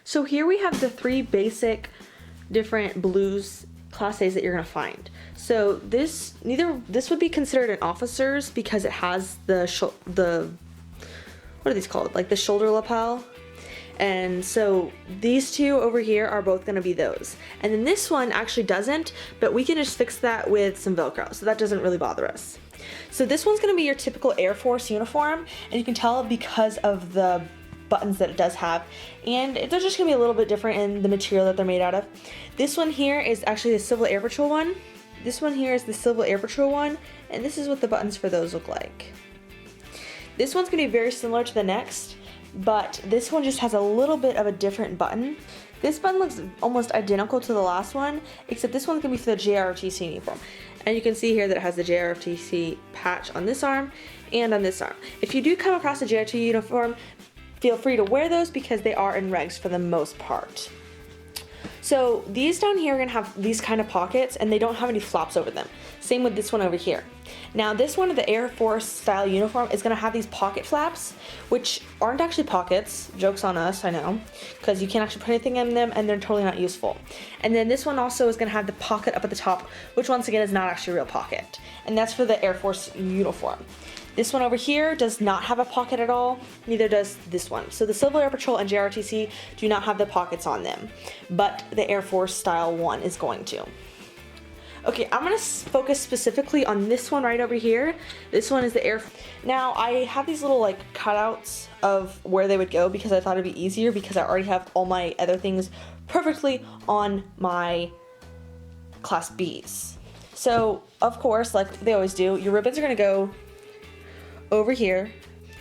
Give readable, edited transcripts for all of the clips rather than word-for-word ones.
So here we have the three basic different blues Class A's that you're gonna find. So this would be considered an officer's because it has the what are these called? Like the shoulder lapel. And so these two over here are both gonna be those. And then this one actually doesn't, but we can just fix that with some Velcro, so that doesn't really bother us. So this one's gonna be your typical Air Force uniform, and you can tell because of the buttons that it does have, and they're just gonna be a little bit different in the material that they're made out of. This one here is actually the Civil Air Patrol one. This one here is the Civil Air Patrol one, and this is what the buttons for those look like. This one's gonna be very similar to the next, but this one just has a little bit of a different button. This button looks almost identical to the last one, except this one's gonna be for the JROTC uniform. And you can see here that it has the JROTC patch on this arm and on this arm. If you do come across a JROTC uniform, feel free to wear those because they are in regs for the most part. So these down here are gonna have these kind of pockets and they don't have any flaps over them. Same with this one over here. Now this one of the Air Force style uniform is gonna have these pocket flaps, which aren't actually pockets. Joke's on us, I know, because you can't actually put anything in them and they're totally not useful. And then this one also is gonna have the pocket up at the top, which once again is not actually a real pocket. And that's for the Air Force uniform. This one over here does not have a pocket at all, neither does this one. So the Civil Air Patrol and JROTC do not have the pockets on them, but the Air Force style one is going to. Okay, I'm gonna focus specifically on this one right over here. This one is the Air. Now I have these little like cutouts of where they would go because I thought it'd be easier because I already have all my other things perfectly on my Class B's. So of course, like they always do, your ribbons are gonna go over here.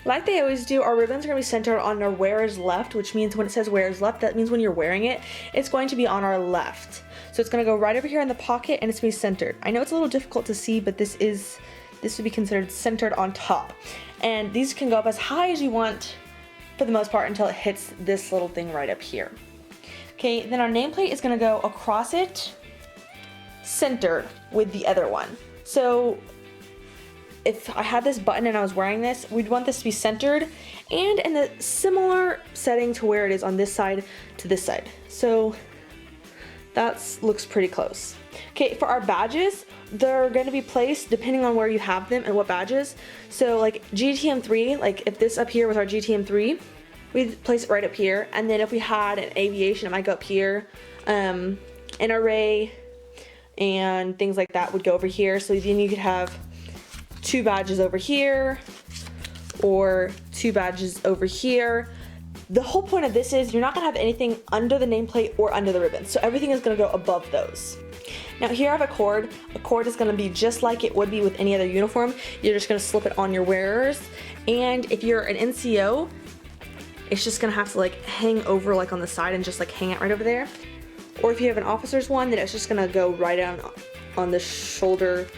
Like they always do, our ribbons are going to be centered on our wearer's left, which means when it says wearer's left, that means when you're wearing it, it's going to be on our left. So it's going to go right over here in the pocket and it's going to be centered. I know it's a little difficult to see, but this would be considered centered on top. And these can go up as high as you want for the most part until it hits this little thing right up here. Okay, then our nameplate is going to go across it, centered with the other one. So if I had this button and I was wearing this, we'd want this to be centered and in the similar setting to where it is on this side to this side. So that looks pretty close. Okay, for our badges, they're going to be placed depending on where you have them and what badges. So like GTM3, like if this up here was our GTM3, we'd place it right up here. And then if we had an aviation, it might go up here. NRA and things like that would go over here. So then you could have two badges over here or two badges over here. The whole point of this is you're not gonna have anything under the nameplate or under the ribbon, so everything is gonna go above those. Now here I have a cord. A cord is gonna be just like it would be with any other uniform. You're just gonna slip it on your wearers, and if you're an NCO, it's just gonna have to like hang over like on the side and just like hang it right over there. Or if you have an officer's one, then it's just gonna go right down on the shoulder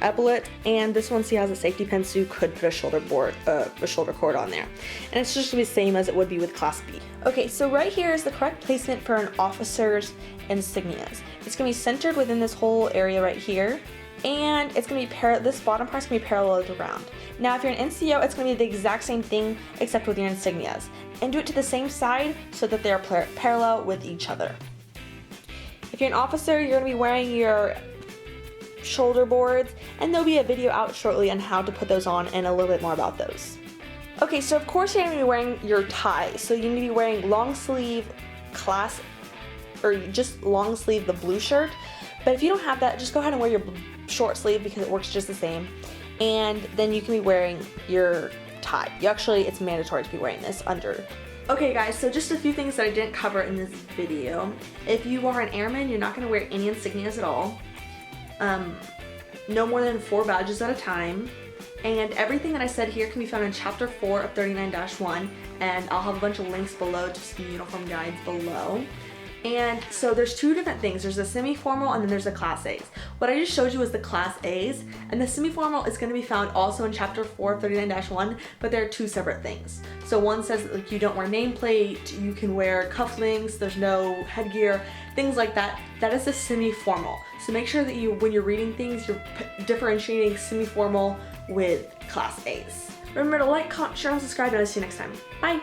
epaulet, and this one, see, has a safety pin, so you could put a shoulder cord on there. And it's just gonna be the same as it would be with Class B. Okay, so right here is the correct placement for an officer's insignias. It's gonna be centered within this whole area right here, and it's gonna be this bottom part's gonna be parallel to the ground. Now, if you're an NCO, it's gonna be the exact same thing except with your insignias, and do it to the same side so that they are parallel with each other. If you're an officer, you're gonna be wearing your shoulder boards, and there'll be a video out shortly on how to put those on and a little bit more about those. Okay, so of course you're going to be wearing your tie, so you need to be wearing long sleeve or just long sleeve the blue shirt, but if you don't have that, just go ahead and wear your short sleeve because it works just the same, and then you can be wearing your tie. It's mandatory to be wearing this under. Okay guys, so just a few things that I didn't cover in this video. If you are an airman, you're not going to wear any insignias at all. No more than 4 badges at a time, and everything that I said here can be found in chapter 4 of 39-1, and I'll have a bunch of links below to some uniform guides below. And so there's two different things. There's the semi-formal and then there's the Class A's. What I just showed you was the Class A's, and the semi-formal is going to be found also in chapter 4 of 39-1, but they're two separate things. So one says that like, you don't wear nameplate, you can wear cufflinks, there's no headgear, things like that. That is the semi-formal. So make sure that when you're reading things, you're differentiating semi-formal with Class A's. Remember to like, comment, share, and subscribe, and I'll see you next time. Bye!